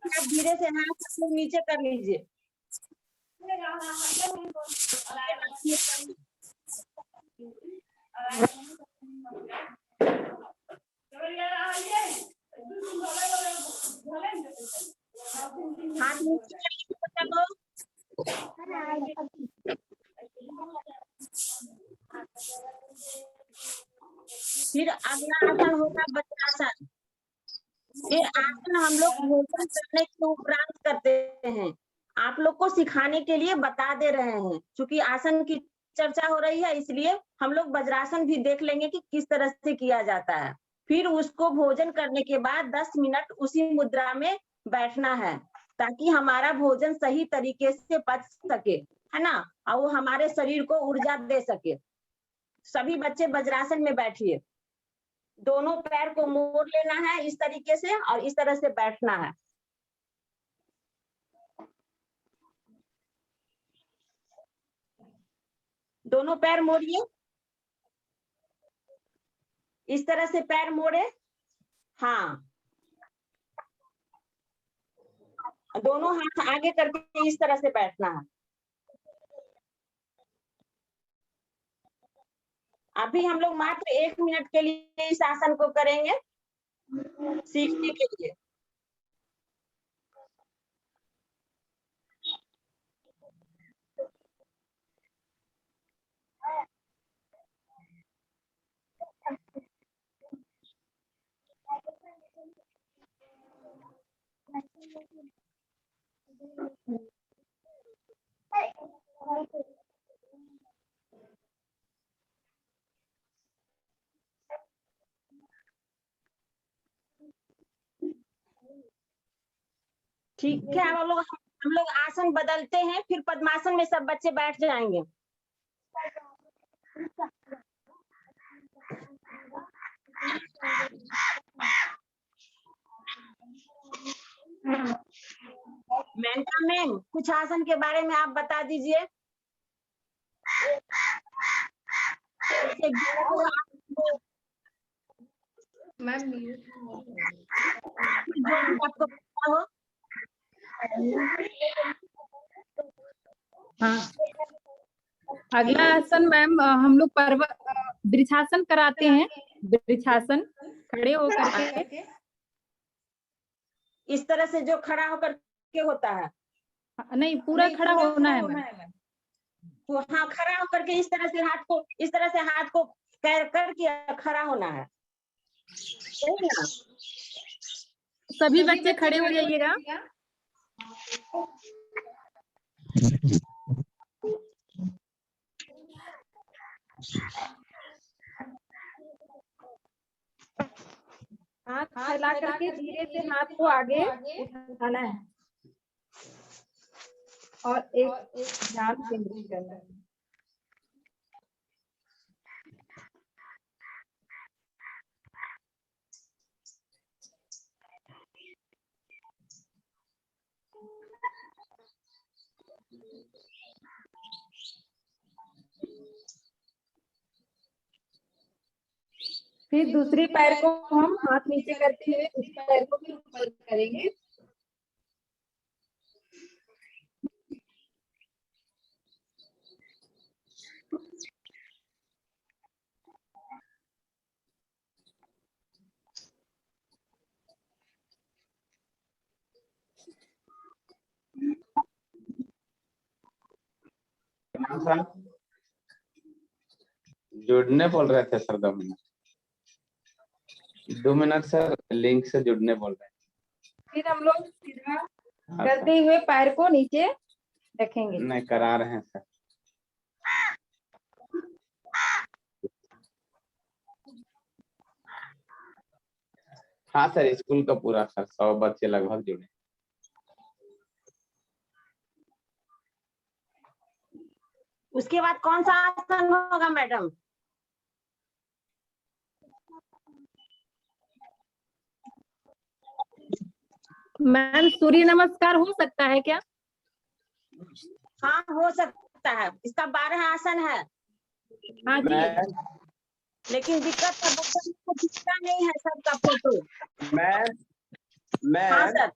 आप धीरे से हाथ से नीचे कर लीजिए। हाथ नीचे करिए बच्चा को। फिर अगला आसन होगा वज्रासन। ये आसन हम लोग भोजन करने के उपरांत करते हैं। आप लोग को सिखाने के लिए बता दे रहे हैं, क्योंकि आसन की चर्चा हो रही है, इसलिए हम लोग वज्रासन भी देख लेंगे कि किस तरह से किया जाता है। फिर उसको भोजन करने के बाद 10 मिनट उसी मुद्रा में बैठना है, ताकि हमारा भोजन सही तरीके से पच सके, है ना, और वो हमारे शरीर को ऊर्जा दे सके। सभी बच्चे वज्रासन में बैठिए। दोनों पैर को मोड़ लेना है इस तरीके से और इस तरह से बैठना है। दोनों पैर मोड़िए, इस तरह से पैर मोड़े। हाँ, दोनों हाथ आगे करके इस तरह से बैठना है। अभी हम लोग मात्र 1 मिनट के लिए इस आसन को करेंगे, सीखने के लिए। ठीक है, हम लोग आसन बदलते हैं, फिर पद्मासन में सब बच्चे बैठ जाएंगे। मेनका मैम, कुछ आसन के बारे में आप बता दीजिए। मैम आपको पता हो। हाँ, अगला आसन मैम हम लोग वृक्षासन कराते हैं। वृक्षासन खड़े होकर के, इस तरह से जो खड़ा होकर के होता है। नहीं, पूरा खड़ा होना है मैम। तो हाँ, खड़ा होकर के इस तरह से हाथ को करके खड़ा होना है। सभी बच्चे खड़े हो जाइएगा। हाथ फैला करके धीरे से हाथ को आगे उठाना है और एक ध्यान केंद्रित करना है। फिर दूसरी पैर को हम हाथ नीचे करते हुए उस पैर को भी ऊपर करेंगे। जुड़ने बोल रहे थे सर, 2 मिनट सर, लिंक से जुड़ने बोल रहे हैं। फिर हम लोग सीधा करते हुए पैर को नीचे रखेंगे। नहीं, करा रहे हैं सर। हाँ सर, स्कूल का पूरा सर 100 बच्चे लगभग जुड़े। उसके बाद कौन सा आसन होगा मैडम? मैम, सूर्य नमस्कार हो सकता है क्या? हाँ, हो सकता है। इसका 12 आसन है। हाँ जी। लेकिन दिक्कत है बच्चा को दिखता नहीं है सबका फोटो। मैम हाँ मैम सर।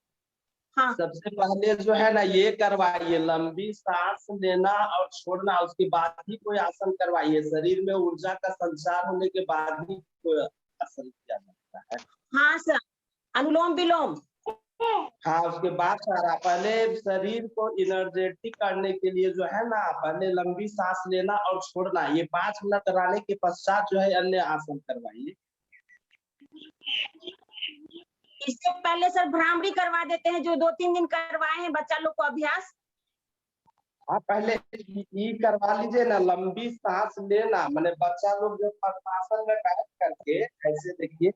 हाँ सबसे पहले जो है ना ये करवाइए, लंबी सांस लेना और छोड़ना, उसके बाद ही कोई आसन करवाइए। शरीर में ऊर्जा का संचार होने के बाद ही कोई आसन किया जाता है। हाँ सर, अनुलोम विलोम। हाँ उसके बाद सारा पहले शरीर को एनर्जेटिक करने के लिए जो है ना पहले लंबी सांस लेना और छोड़ना, ये 5 मिनट कराने के पश्चात जो है अन्य आसन करवाइए। इससे पहले सर भ्रामरी करवा देते हैं, जो 2-3 दिन करवाए हैं बच्चा लोग को अभ्यास। हाँ पहले ये करवा लीजिए ना, लंबी सांस लेना, मैंने बच्चा लोग जो पद्मासन में बैठ करके ऐसे देखिए,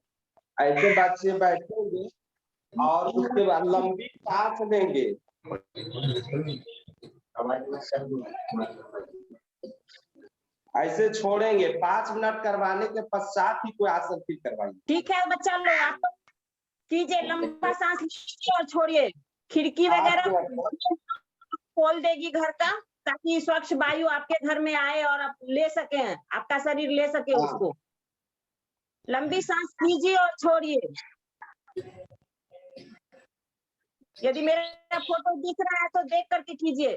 ऐसे बच्चे बैठेंगे और उसके बाद लंबी सांस लेंगे, ऐसे छोड़ेंगे। 5 मिनट करवाने के पश्चात ही कोई आसन फिर करवाइए। ठीक है बच्चा लोग, आप तो कीजिए, लंबा सांस लीजिए और छोड़िए। खिड़की वगैरह खोल देगी घर का, ताकि स्वच्छ वायु आपके घर में आए और आप ले सके, आपका शरीर ले सके उसको। लंबी सांस लीजिए और छोड़िए। यदि मेरा फोटो दिख रहा है तो देख करके कीजिए।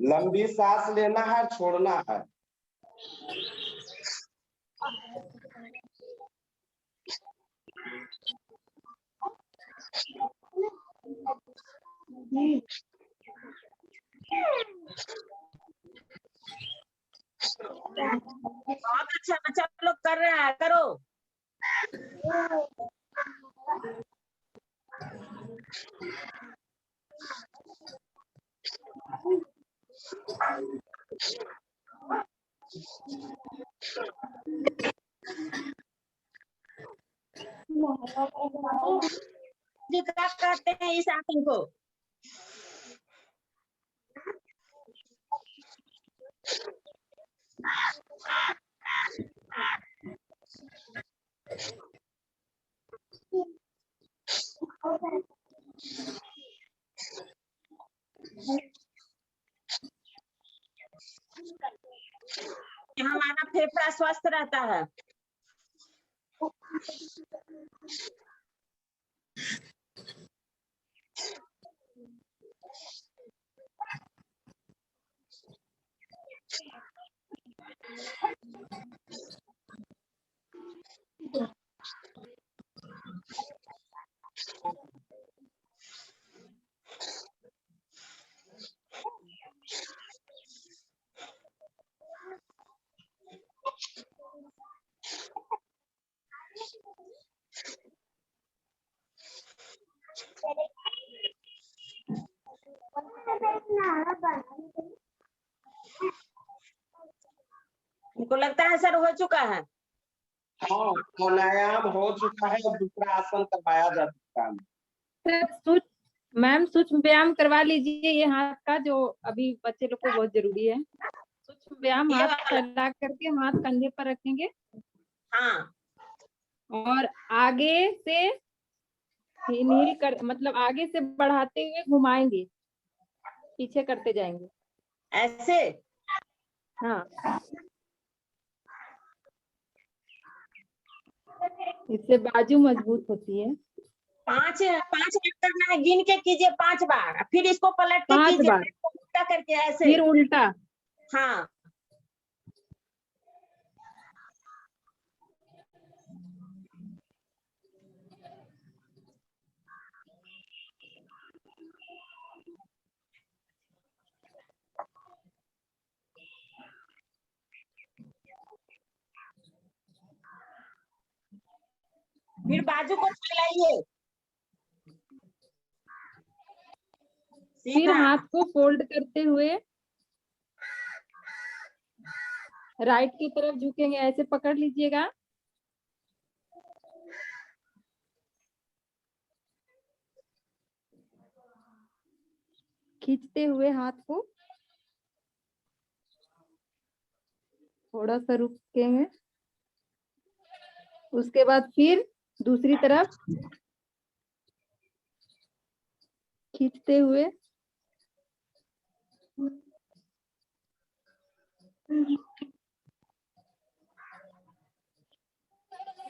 लंबी सांस लेना है, छोड़ना है। बहुत अच्छा, बच्चा लोग कर रहा है, करो। जी क्या कहते हैं इस आसन को? हमारा फेफड़ा स्वस्थ रहता है। उनको लगता है सर हो चुका है। हाँ प्राणायाम हो चुका है, अब दूसरा आसन करवाया जा सकता है। सर मैम सूक्ष्म व्यायाम करवा लीजिए, ये हाथ का जो अभी बच्चे लोग को बहुत जरूरी है। सूक्ष्म व्यायाम, हाथ फैला करके हाथ कंधे पर रखेंगे। हाँ, और आगे से नील कर, मतलब आगे से बढ़ाते हुए घुमाएंगे, पीछे करते जाएंगे ऐसे। हाँ, इससे बाजू मजबूत होती है। 5 मिनट करना है, गिन के कीजिए 5 बार, फिर इसको पलट के 5 कीजिए, बार उल्टा करके ऐसे। फिर उल्टा। हाँ, फिर बाजू को फैलाइए फिर सीधा। हाथ को फोल्ड करते हुए राइट की तरफ झुकेंगे, ऐसे पकड़ लीजिएगा। खींचते हुए हाथ को थोड़ा सा रुकेंगे, उसके बाद फिर दूसरी तरफ खींचते हुए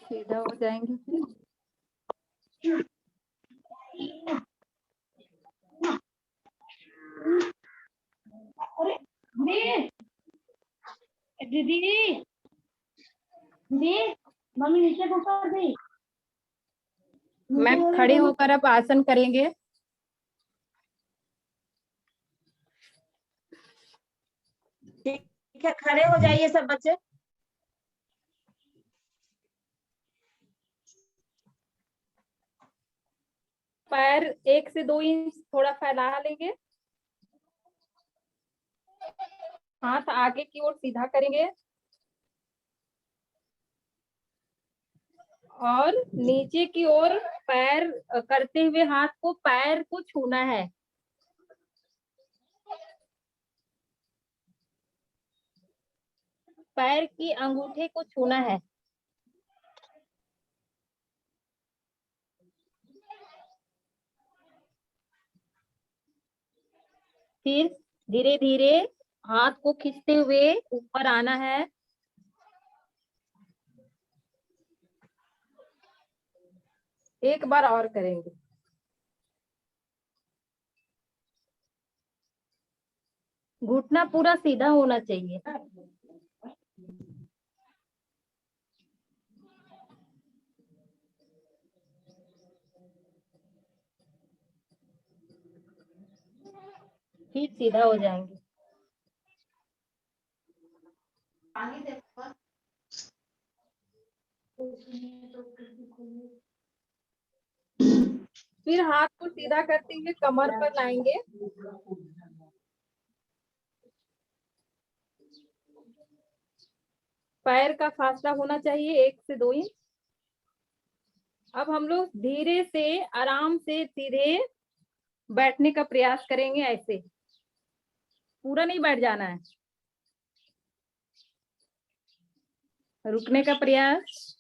सीधा हो जाएंगे फिर। दीदी दीदी मम्मी नीचे को कर दी। मैम खड़े होकर अब आसन करेंगे। ठीक है, खड़े हो जाइए सब बच्चे। पैर 1 से 2 इंच थोड़ा फैला लेंगे। हाथ आगे की ओर सीधा करेंगे और नीचे की ओर पैर करते हुए हाथ को पैर को छूना है। पैर की अंगूठे को छूना है। फिर धीरे धीरे हाथ को खींचते हुए ऊपर आना है। एक बार और करेंगे। घुटना पूरा सीधा होना चाहिए। फिर सीधा हो जाएंगे। फिर हाथ को सीधा करते हुए कमर पर लाएंगे। पैर का फासला होना चाहिए 1 से 2 इंच। अब हम लोग धीरे से आराम से सीधे बैठने का प्रयास करेंगे। ऐसे पूरा नहीं बैठ जाना है, रुकने का प्रयास।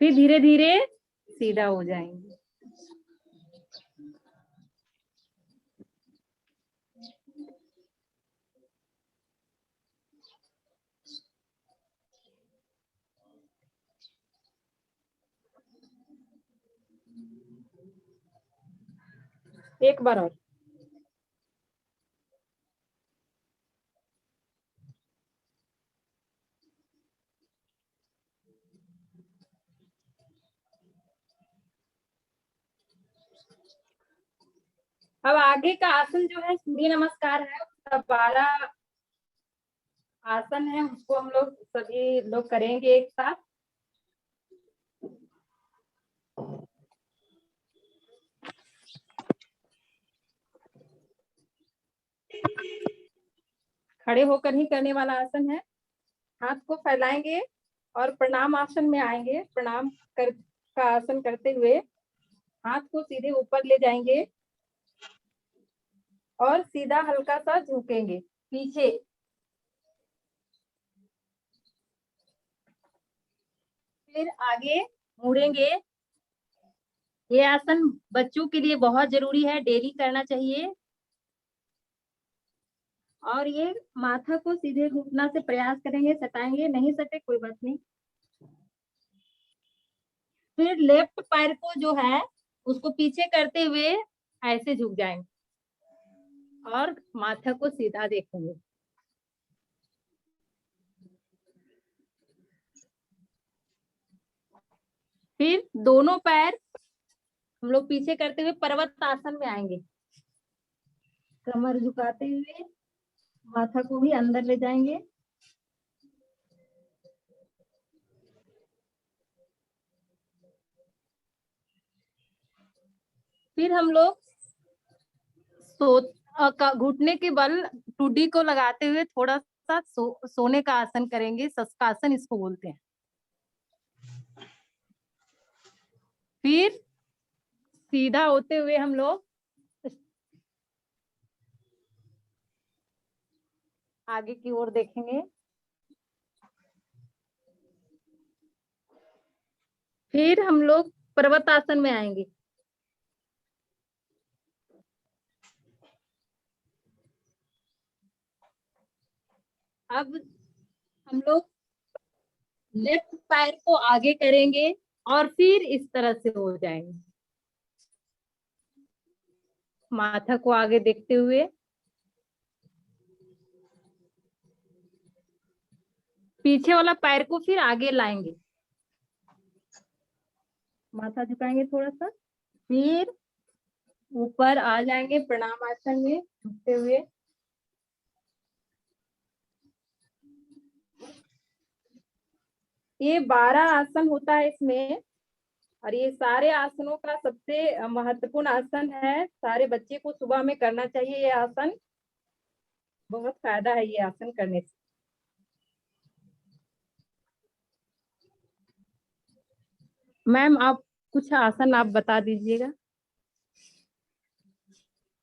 फिर धीरे धीरे सीधा हो जाएंगे। एक बार और। अब आगे का आसन जो है सूर्य नमस्कार है, उसका 12 आसन है, उसको हम लोग सभी लोग करेंगे एक साथ। खड़े होकर ही करने वाला आसन है। हाथ को फैलाएंगे और प्रणाम आसन में आएंगे। प्रणाम कर का आसन करते हुए हाथ को सीधे ऊपर ले जाएंगे और सीधा हल्का सा झुकेंगे पीछे। फिर आगे मुड़ेंगे। ये आसन बच्चों के लिए बहुत जरूरी है, डेली करना चाहिए। और ये माथा को सीधे घुटना से प्रयास करेंगे, सटाएंगे, नहीं सटे कोई बात नहीं। फिर लेफ्ट पैर को जो है उसको पीछे करते हुए ऐसे झुक जाएंगे और माथा को सीधा देखेंगे। फिर दोनों पैर हम लोग पीछे करते हुए पर्वत आसन में आएंगे। कमर झुकाते हुए माथा को भी अंदर ले जाएंगे। फिर हम लोग घुटने के बल टुड्डी को लगाते हुए थोड़ा सा सोने का आसन करेंगे। शशकासन इसको बोलते हैं। फिर सीधा होते हुए हम लोग आगे की ओर देखेंगे। फिर हम लोग पर्वत आसन में आएंगे। अब हम लोग लेफ्ट पैर को आगे करेंगे और फिर इस तरह से हो जाएंगे, माथा को आगे देखते हुए। पीछे वाला पैर को फिर आगे लाएंगे, माथा झुकाएंगे थोड़ा सा, फिर ऊपर आ जाएंगे प्रणाम आसन में झुकते हुए। ये 12 आसन होता है इसमें, और ये सारे आसनों का सबसे महत्वपूर्ण आसन है। सारे बच्चे को सुबह में करना चाहिए ये आसन, बहुत फायदा है ये आसन करने से। मैम आप कुछ आसन आप बता दीजिएगा।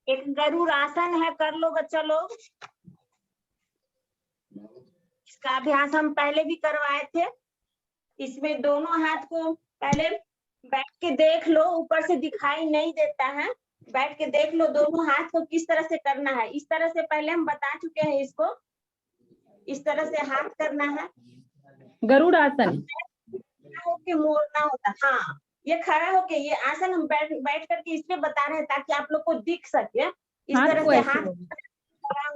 एक गरुड़ आसन है, कर लो बच्चा लोग। इसका अभ्यास हम पहले भी करवाए थे। इसमें दोनों हाथ को पहले बैठ के देख लो, ऊपर से दिखाई नहीं देता है, बैठ के देख लो दोनों हाथ को किस तरह से करना है। इस तरह से पहले हम बता चुके हैं इसको, इस तरह से हाथ करना है। गरुड़ आसन होके मोड़ना होता है। हाँ, ये खड़ा होके ये आसन हम बैठ करके इस पे बता रहे हैं ताकि आप लोग को दिख सके। इस हाथ तरह को से ऐसे हाथ खड़ा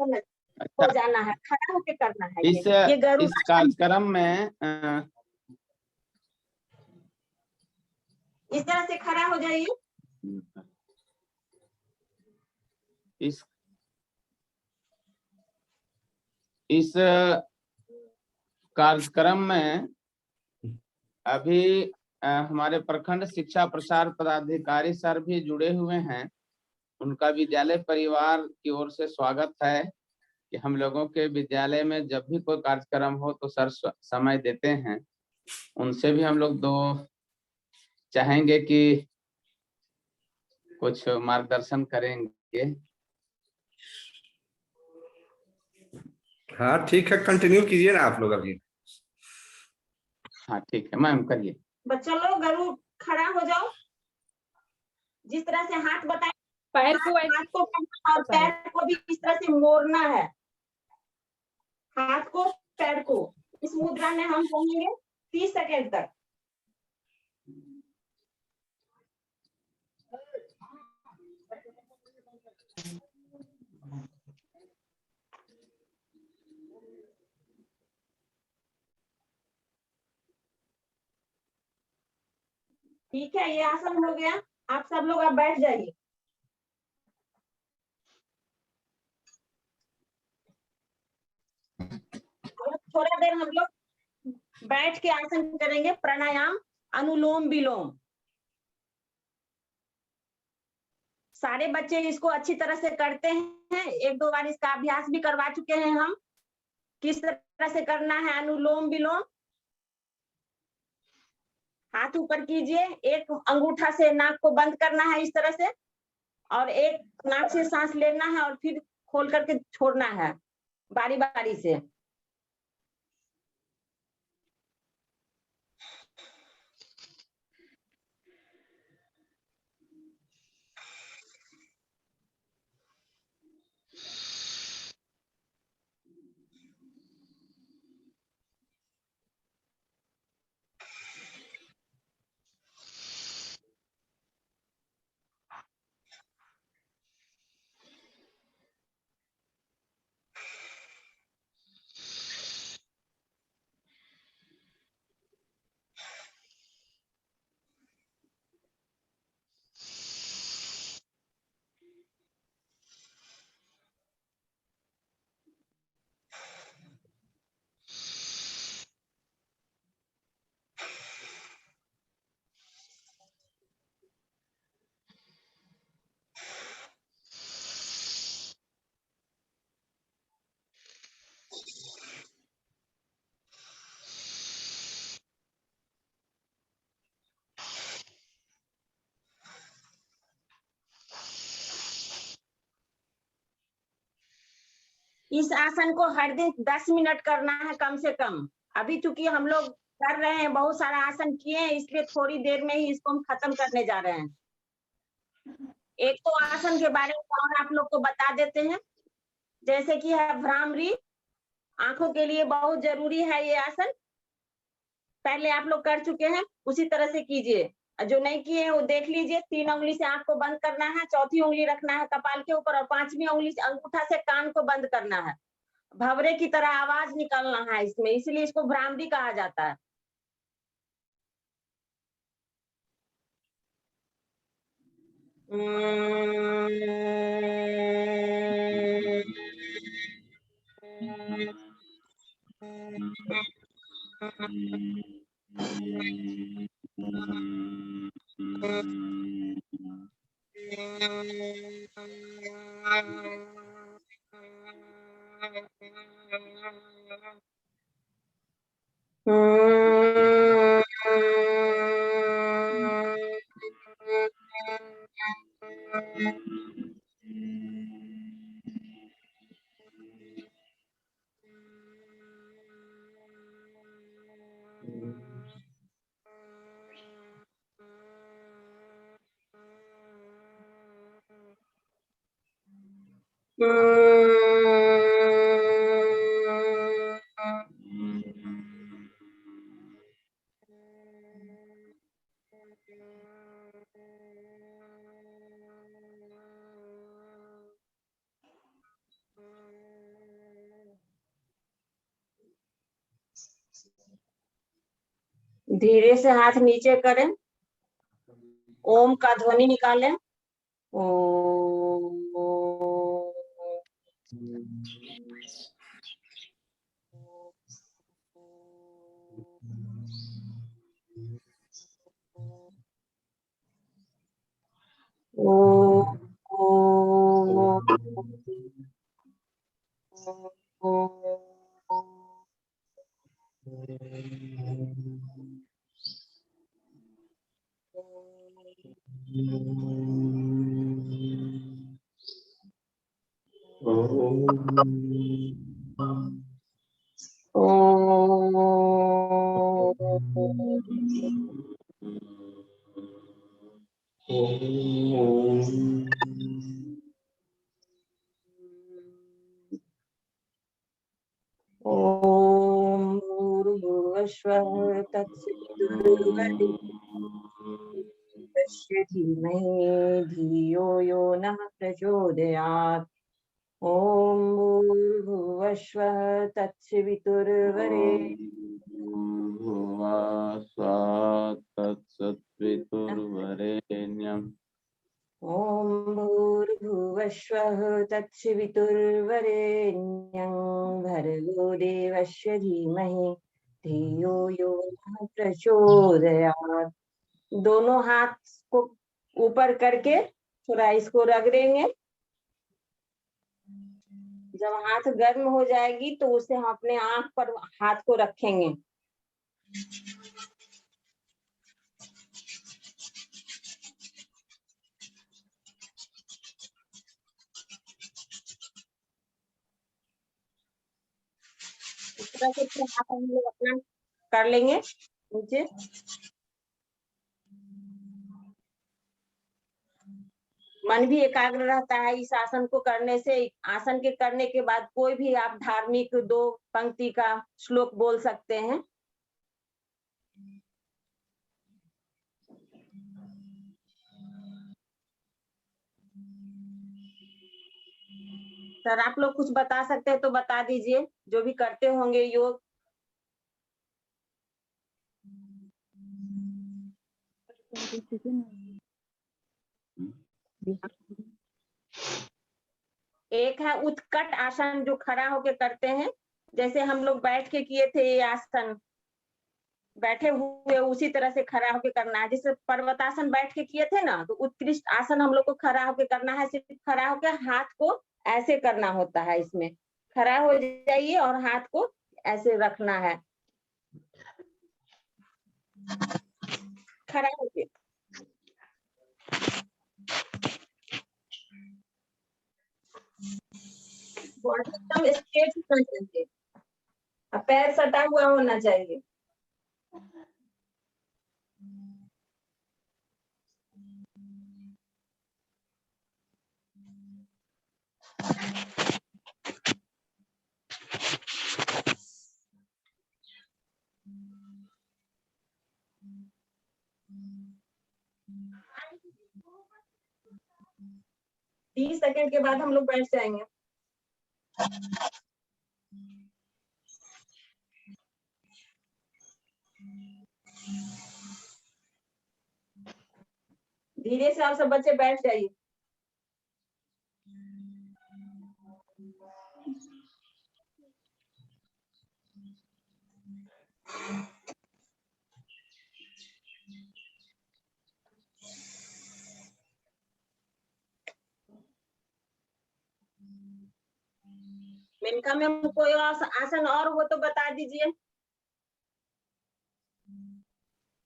हो जाना है, खड़ा होके करना है। ये इस गरुड़ कार्यक्रम में इस तरह से खड़ा हो जाइए। इस कार्यक्रम में अभी हमारे प्रखंड शिक्षा प्रसार पदाधिकारी सर भी जुड़े हुए हैं। उनका विद्यालय परिवार की ओर से स्वागत है कि हम लोगों के विद्यालय में जब भी कोई कार्यक्रम हो तो सर समय देते हैं। उनसे भी हम लोग दो चाहेंगे कि कुछ मार्गदर्शन करेंगे। हाँ ठीक है, कंटिन्यू कीजिए ना आप लोग अभी। हाँ ठीक है मैम, करिए। बच्चा लोग गरुड़ खड़ा हो जाओ। जिस तरह से हाथ बताए, पैर को हाथ को करना और पैर को भी इस तरह से मोड़ना है। हाथ को पैर को इस मुद्रा में हम कहेंगे 30 सेकेंड तक। ठीक है, ये आसन हो गया। आप सब लोग अब बैठ जाइए। थोड़ा देर हम लोग बैठ के आसन करेंगे, प्राणायाम, अनुलोम विलोम। सारे बच्चे इसको अच्छी तरह से करते हैं। एक दो बार इसका अभ्यास भी करवा चुके हैं हम, किस तरह से करना है अनुलोम विलोम। हाथ ऊपर कीजिए, एक अंगूठा से नाक को बंद करना है इस तरह से, और एक नाक से सांस लेना है और फिर खोल करके छोड़ना है बारी बारी से। इस आसन को हर दिन 10 मिनट करना है कम से कम। अभी चूंकि हम लोग कर रहे हैं, बहुत सारा आसन किए हैं, इसलिए थोड़ी देर में ही इसको हम खत्म करने जा रहे हैं। एक तो आसन के बारे में और आप लोग को बता देते हैं, जैसे कि है भ्रामरी। आंखों के लिए बहुत जरूरी है ये आसन। पहले आप लोग कर चुके हैं, उसी तरह से कीजिए। जो नहीं किए हैं वो देख लीजिए। 3 उंगली से आंख को बंद करना है, चौथी उंगली रखना है कपाल के ऊपर और 5वीं उंगली से अंगूठा से कान को बंद करना है। भंवरे की तरह आवाज निकलना है इसमें, इसलिए इसको भ्रामरी कहा जाता है। धीरे से हाथ नीचे करें, ओम का ध्वनि निकालें। ओम। ओम भूर्भुवस्सुः तत्सवितुर्वरेण्यं धीमहि धियो यो नः प्रचोदयात्। ओम भूर्भुवस्सुः तत्सवितुर्वरेण्यम् ओम भूर्भुवस्सुः तत्सवितुर्वरेण्यं भर्गो देवस्य धीमहि धियो यो नः प्रचोदयात्। दोनों हाथ को ऊपर करके थोड़ा इसको रगड़ेंगे। जब हाथ गर्म हो जाएगी तो उसे हम अपने आंख पर हाथ को रखेंगे। इस तरह से फिर हाथ हम लोग अपना कर लेंगे नीचे। मन भी एकाग्र रहता है इस आसन को करने से। आसन के करने के बाद कोई भी आप धार्मिक 2 पंक्ति का श्लोक बोल सकते हैं। सर आप लोग कुछ बता सकते हैं तो बता दीजिए, जो भी करते होंगे योग। एक है उत्कट आसन जो खड़ा होके करते हैं, जैसे हम लोग बैठ के किए थे ये आसन, बैठे हुए उसी तरह से खड़ा होके करना है। जैसे पर्वतासन बैठ के किए थे ना, तो उत्कृष्ट आसन हम लोग को खड़ा होके करना है। सिर्फ खड़ा होके हाथ को ऐसे करना होता है। इसमें खड़ा हो जाइए और हाथ को ऐसे रखना है, खड़ा होके। बॉडी एकदम स्ट्रेट होना चाहिए, पैर सटा हुआ होना चाहिए। 30 सेकंड के बाद हम लोग बैठ जाएंगे। धीरे से आप सब बच्चे बैठ जाइए। मेनका मैम कोई आसन और हो तो बता दीजिए।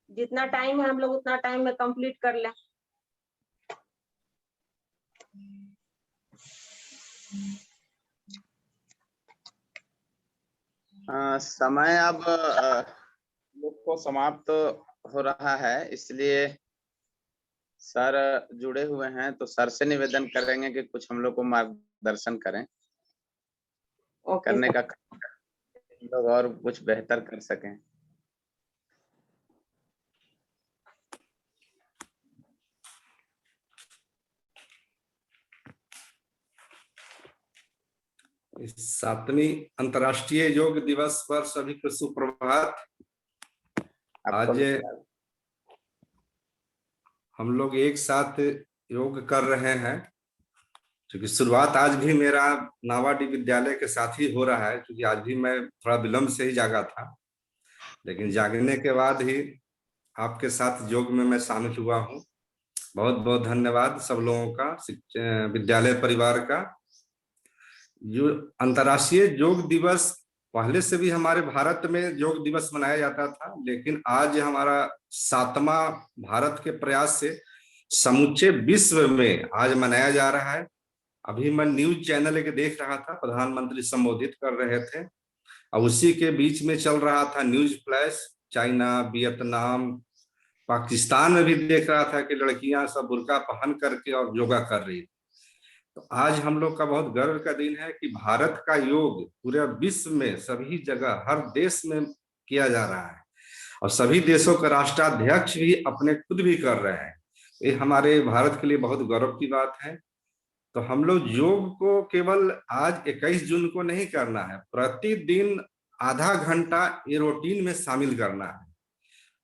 जितना टाइम है हम लोग उतना टाइम में कंप्लीट कर लें। समय अब लोग को समाप्त हो रहा है, इसलिए सर जुड़े हुए हैं तो सर से निवेदन करेंगे कि कुछ हम लोग को मार्गदर्शन करें। करने का हम लोग और कुछ बेहतर कर सकें। इस 7वीं अंतर्राष्ट्रीय योग दिवस पर सभी को सुप्रभात। आज हम लोग एक साथ योग कर रहे हैं, क्योंकि शुरुआत आज भी मेरा नावाडी विद्यालय के साथ ही हो रहा है, क्योंकि आज भी मैं थोड़ा विलंब से ही जागा था, लेकिन जागने के बाद ही आपके साथ योग में मैं शामिल हुआ हूँ। बहुत बहुत धन्यवाद सब लोगों का, विद्यालय परिवार का। जो अंतर्राष्ट्रीय योग दिवस पहले से भी हमारे भारत में योग दिवस मनाया जाता था, लेकिन आज हमारा 7वां भारत के प्रयास से समूचे विश्व में आज मनाया जा रहा है। अभी मैं न्यूज चैनल के देख रहा था, प्रधानमंत्री संबोधित कर रहे थे और उसी के बीच में चल रहा था news flash. China, Vietnam, Pakistan में भी देख रहा था कि लड़कियां सब बुर्का पहन करके और योगा कर रही। तो आज हम लोग का बहुत गर्व का दिन है कि भारत का योग पूरे विश्व में सभी जगह हर देश में किया जा रहा है और सभी देशों के राष्ट्राध्यक्ष भी अपने खुद भी कर रहे हैं। ये हमारे भारत के लिए बहुत गौरव की बात है। तो हम लोग योग को केवल आज 21 जून को नहीं करना है, प्रतिदिन आधा घंटा ये रूटीन में शामिल करना है।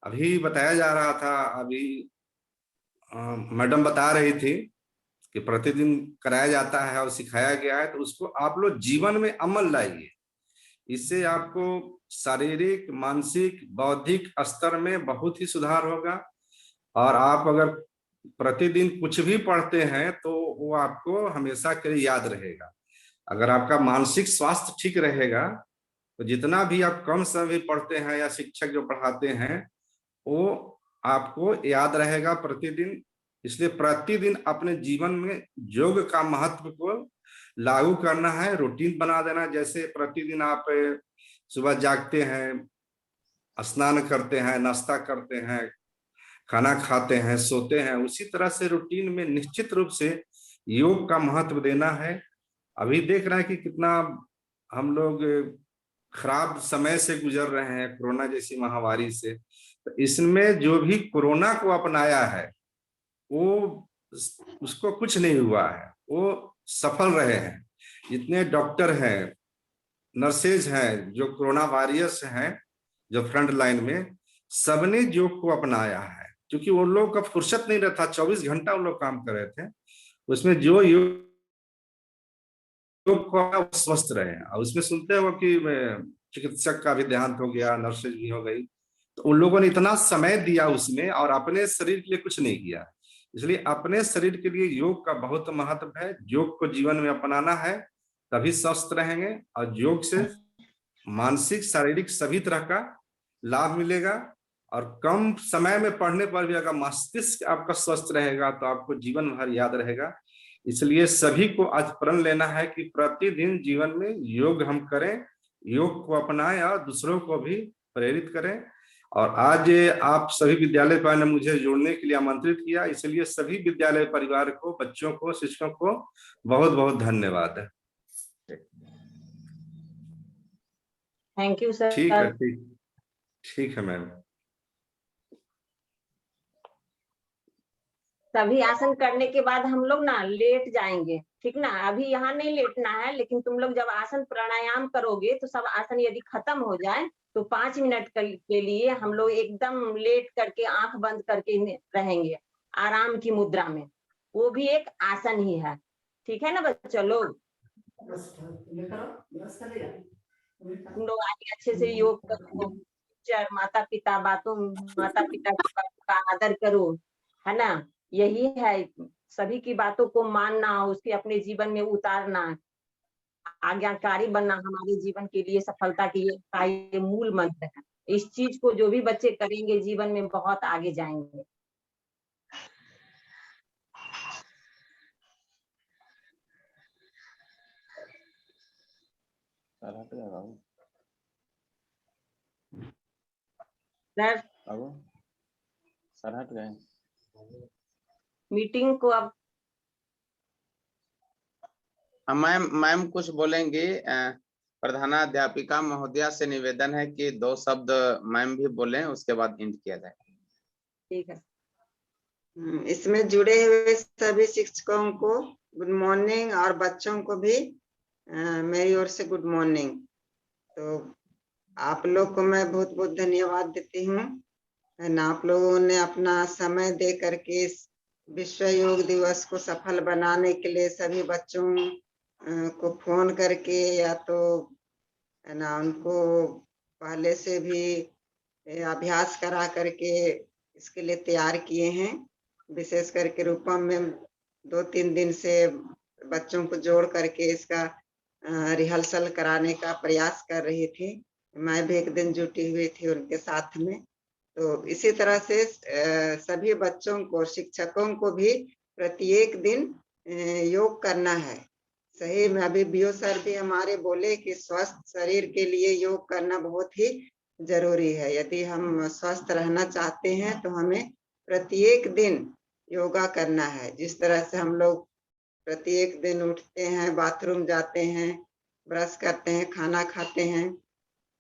अभी बताया जा रहा था, अभी मैडम बता रही थी कि प्रतिदिन कराया जाता है और सिखाया गया है, तो उसको आप लोग जीवन में अमल लाइए। इससे आपको शारीरिक, मानसिक, बौद्धिक स्तर में बहुत ही सुधार होगा। और आप अगर प्रतिदिन कुछ भी पढ़ते हैं तो वो आपको हमेशा के लिए याद रहेगा। अगर आपका मानसिक स्वास्थ्य ठीक रहेगा तो जितना भी आप कम समय पढ़ते हैं या शिक्षक जो पढ़ाते हैं वो आपको याद रहेगा प्रतिदिन। इसलिए प्रतिदिन अपने जीवन में योग का महत्व को लागू करना है, रूटीन बना देना। जैसे प्रतिदिन आप सुबह जागते हैं, स्नान करते हैं, नाश्ता करते हैं, खाना खाते हैं, सोते हैं, उसी तरह से रूटीन में निश्चित रूप से योग का महत्व देना है। अभी देख रहे हैं कि कितना हम लोग खराब समय से गुजर रहे हैं कोरोना जैसी महामारी से। तो इसमें जो भी कोरोना को अपनाया है वो उसको कुछ नहीं हुआ है, वो सफल रहे हैं। जितने डॉक्टर हैं, नर्सेज हैं, जो कोरोना वॉरियर्स हैं, जो फ्रंट लाइन में, सबने योग को अपनाया है, क्योंकि उन लोग का फुर्सत नहीं रहता, 24 घंटा उन लोग काम कर रहे थे। उसमें जो योग को स्वस्थ रहे। और उसमें सुनते हो कि चिकित्सक का भी देहांत हो गया, नर्सेज भी हो गई, तो उन लोगों ने इतना समय दिया उसमें और अपने शरीर के लिए कुछ नहीं किया। इसलिए अपने शरीर के लिए योग का बहुत महत्व है। योग को जीवन में अपनाना है, तभी स्वस्थ रहेंगे। और योग से मानसिक, शारीरिक सभी तरह का लाभ मिलेगा। और कम समय में पढ़ने पर भी अगर मस्तिष्क आपका स्वस्थ रहेगा तो आपको जीवन भर याद रहेगा। इसलिए सभी को आज प्रण लेना है कि प्रतिदिन जीवन में योग हम करें, योग को अपनाएं और दूसरों को भी प्रेरित करें। और आज आप सभी विद्यालय परिवार ने मुझे जोड़ने के लिए आमंत्रित किया, इसलिए सभी विद्यालय परिवार को, बच्चों को, शिक्षकों को बहुत बहुत धन्यवाद। Thank you sir. ठीक है, ठीक है मैम। सभी आसन करने के बाद हम लोग ना लेट जाएंगे, ठीक ना। अभी यहाँ नहीं लेटना है, लेकिन तुम लोग जब आसन प्राणायाम करोगे तो सब आसन यदि खत्म हो जाए तो 5 मिनट के लिए हम लोग एकदम लेट करके आंख बंद करके रहेंगे आराम की मुद्रा में। वो भी एक आसन ही है, ठीक है ना बच्चों लोग। तुम लोग आगे अच्छे से योग करो, माता पिता की बातों का आदर करो, है ना। यही है, सभी की बातों को मानना, उसके अपने जीवन में उतारना, आज्ञाकारी बनना हमारे जीवन के लिए सफलता का ये मूल मंत्र है। इस चीज को जो भी बच्चे करेंगे जीवन में बहुत आगे जाएंगे। सर हट गए। मीटिंग को अब मैम कुछ बोलेंगी। प्रधानाध्यापिका महोदया से निवेदन है कि 2 शब्द मैम भी बोलें, उसके बाद एंड किया जाए। ठीक है। इसमें जुड़े हुए सभी शिक्षकों को गुड मॉर्निंग और बच्चों को भी मेरी ओर से गुड मॉर्निंग। तो आप लोग को मैं बहुत बहुत धन्यवाद देती हूँ, है ना। आप लोगों ने अपना समय दे करके इस विश्व योग दिवस को सफल बनाने के लिए सभी बच्चों को फोन करके या तो है ना उनको पहले से भी अभ्यास करा करके इसके लिए तैयार किए हैं। विशेष करके रूपम में 2-3 दिन से बच्चों को जोड़ करके इसका रिहर्सल कराने का प्रयास कर रही थी। मैं भी एक दिन जुटी हुई थी उनके साथ में। तो इसी तरह से सभी बच्चों को, शिक्षकों को भी प्रत्येक दिन योग करना है। सही में अभी बीओ सर भी हमारे बोले कि स्वस्थ शरीर के लिए योग करना बहुत ही जरूरी है। यदि हम स्वस्थ रहना चाहते हैं तो हमें प्रत्येक दिन योगा करना है। जिस तरह से हम लोग प्रत्येक दिन उठते हैं, बाथरूम जाते हैं, ब्रश करते हैं, खाना खाते हैं,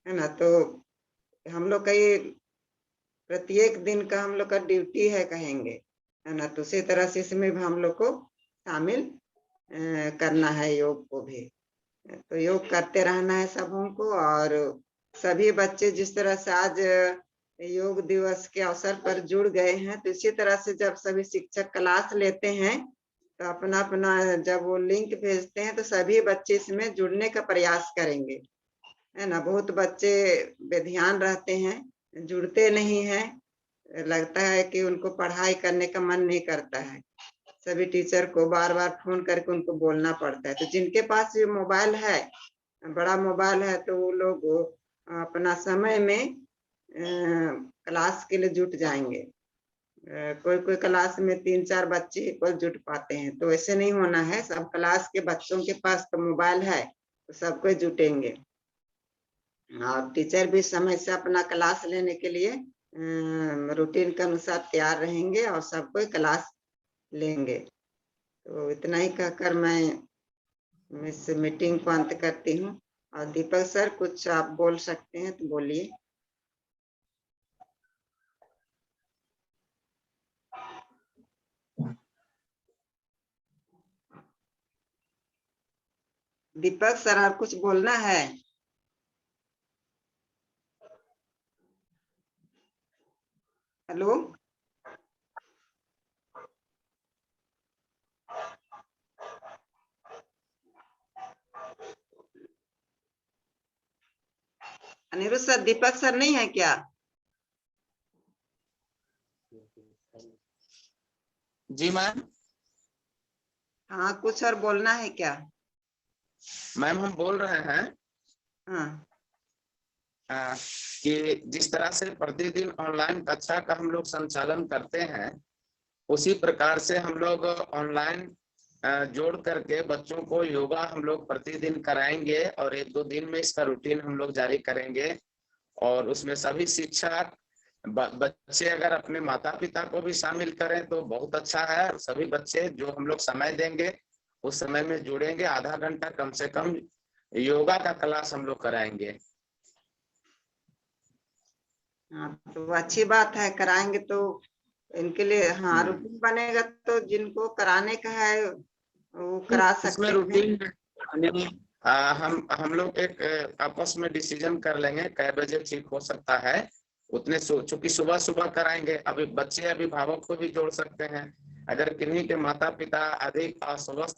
है ना। तो हम लोग का ये प्रत्येक दिन का हम लोग का ड्यूटी है कहेंगे, है ना। तो उसी तरह से इसमें भी हम लोग को शामिल करना है योग को भी। तो योग करते रहना है सबों को। और सभी बच्चे जिस तरह से आज योग दिवस के अवसर पर जुड़ गए हैं, तो इसी तरह से जब सभी शिक्षक क्लास लेते हैं तो अपना अपना जब वो लिंक भेजते हैं तो सभी बच्चे इसमें जुड़ने का प्रयास करेंगे, है ना। बहुत बच्चे बेध्यान रहते हैं, जुड़ते नहीं हैं। लगता है कि उनको पढ़ाई करने का मन नहीं करता है। सभी टीचर को बार बार फोन करके उनको बोलना पड़ता है। तो जिनके पास ये मोबाइल है, बड़ा मोबाइल है, तो वो लोग अपना समय में क्लास के लिए जुट जाएंगे। कोई कोई क्लास में 3-4 बच्चे केवल जुट पाते हैं। तो ऐसे नहीं होना है। सब क्लास के बच्चों के पास तो मोबाइल है, तो सबको जुटेंगे। और टीचर भी समय से अपना क्लास लेने के लिए रूटीन के अनुसार तैयार रहेंगे और सबको क्लास लेंगे। तो इतना ही कहकर मैं इस मीटिंग को अंत करती हूँ। और दीपक सर कुछ आप बोल सकते हैं तो बोलिए। दीपक सर आप कुछ बोलना है? हेलो, अनिरुद्ध सर, दीपक सर नहीं है क्या? जी मैम। हाँ, कुछ और बोलना है क्या? मैम हम बोल रहे हैं हाँ, कि जिस तरह से प्रतिदिन ऑनलाइन कक्षा का हम लोग संचालन करते हैं, उसी प्रकार से हम लोग ऑनलाइन जोड़ करके बच्चों को योगा हम लोग प्रतिदिन कराएंगे और 1-2 दिन में इसका रूटीन हम लोग जारी करेंगे। और उसमें सभी शिक्षक बच्चे अगर अपने माता पिता को भी शामिल करें तो बहुत अच्छा है। सभी बच्चे जो हम लोग समय देंगे उस समय में जुड़ेंगे। आधा घंटा कम से कम योगा का क्लास हम लोग कराएंगे। हाँ, तो अच्छी बात है, कराएंगे तो इनके लिए हाँ रूटीन बनेगा, तो जिनको कराने का है वो करा सकते हैं। रूटीन हम लोग एक आपस में डिसीजन कर लेंगे कै बजे ठीक हो सकता है उतने, चूंकि सुबह सुबह कराएंगे, अभी बच्चे अभिभावक को भी जोड़ सकते हैं। अगर किन्हीं के माता पिता अधिक अस्वस्थ